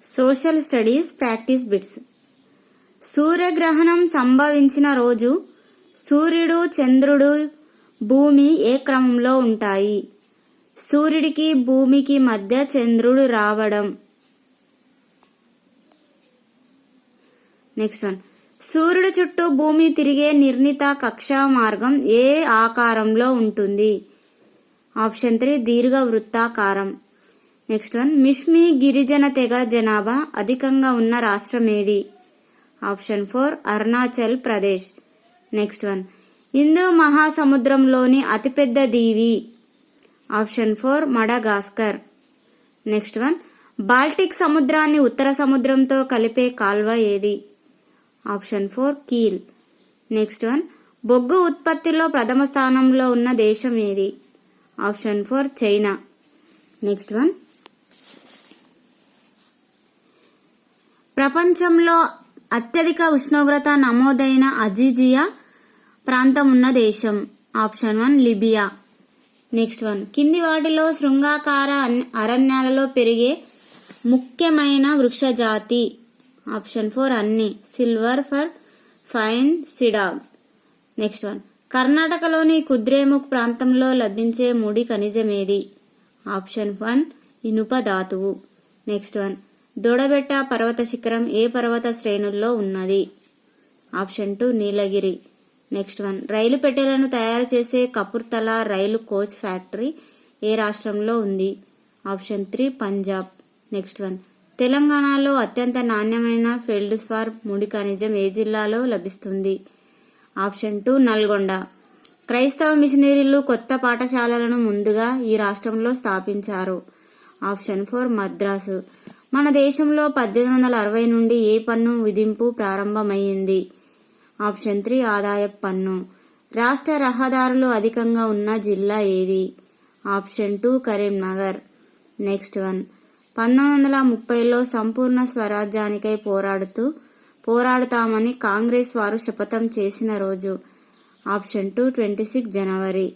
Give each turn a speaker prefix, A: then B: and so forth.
A: Social studies practice bits. సూర్యగ్రహణం సంభవించిన రోజు సూర్యుడు, చంద్రుడు, భూమి ఏ క్రమంలో ఉంటాయి? సూర్యుడికి భూమికి మధ్య చంద్రుడు రావడం. నెక్స్ట్ వన్, సూర్యుడు చుట్టూ భూమి తిరిగే నిర్ణీత కక్షా మార్గం ఏ ఆకారంలో ఉంటుంది? ఆప్షన్ 3 దీర్ఘ వృత్తాకారం. నెక్స్ట్ వన్, మిష్మి గిరిజన తెగ జనాభా అధికంగా ఉన్న రాష్ట్రం ఏది? Option 4 Arunachal Pradesh. Next one, హిందూ మహాసముద్రంలోని అతిపెద్ద దీవి? Option 4 Madagascar. Next one, Baltic సముద్రాన్ని ఉత్తర సముద్రంతో కలిపే కాల్వ ఏది? ఆప్షన్ 4 కీల్. నెక్స్ట్ వన్, బొగ్గు ఉత్పత్తిలో ప్రథమ స్థానంలో ఉన్న దేశం ఏది? Option 4 China. నెక్స్ట్ వన్, ప్రపంచంలో అత్యధిక ఉష్ణోగ్రత నమోదైన అజిజియా ప్రాంతం ఉన్న దేశం? Option 1 Libya. నెక్స్ట్ వన్, కింది వాటిలో శృంగాకార అరణ్యాలలో పెరిగే ముఖ్యమైన వృక్ష జాతి? ఆప్షన్ 4 అన్ని. సిల్వర్ ఫర్, ఫైన్ సిడాగ్. నెక్స్ట్ వన్, కర్ణాటకలోని కుద్రేముఖ్ ప్రాంతంలో లభించే ముడి ఖనిజం ఏది? ఆప్షన్ 1 ఇనుప ధాతువు. నెక్స్ట్ వన్, దొడబెట్ట పర్వత శిఖరం ఏ పర్వత శ్రేణుల్లో ఉన్నది? ఆప్షన్ 2 నీలగిరి. నెక్స్ట్ వన్, రైలు పెట్టెలను తయారు చేసే కపుర్తల రైలు కోచ్ ఫ్యాక్టరీ ఏ రాష్ట్రంలో ఉంది? ఆప్షన్ 3 పంజాబ్. నెక్స్ట్ వన్, తెలంగాణలో అత్యంత నాణ్యమైన ఫెల్డ్ స్పార్ ముడి ఖనిజం ఏ జిల్లాలో లభిస్తుంది? ఆప్షన్ 2 నల్గొండ. క్రైస్తవ మిషనరీలు కొత్త పాఠశాలలను ముందుగా ఈ రాష్ట్రంలో స్థాపించారు? ఆప్షన్ 4 మద్రాసు. మన దేశంలో 1860 నుండి ఏ పన్ను విధింపు ప్రారంభమైంది? ఆప్షన్ 3 ఆదాయపు పన్ను. రాష్ట్ర రహదారులు అధికంగా ఉన్న జిల్లా ఏది? ఆప్షన్ 2 కరీంనగర్. నెక్స్ట్ వన్, 1930లో సంపూర్ణ స్వరాజ్యానికై పోరాడుతామని కాంగ్రెస్ వారు శపథం చేసిన రోజు? ఆప్షన్ 2 26 జనవరి.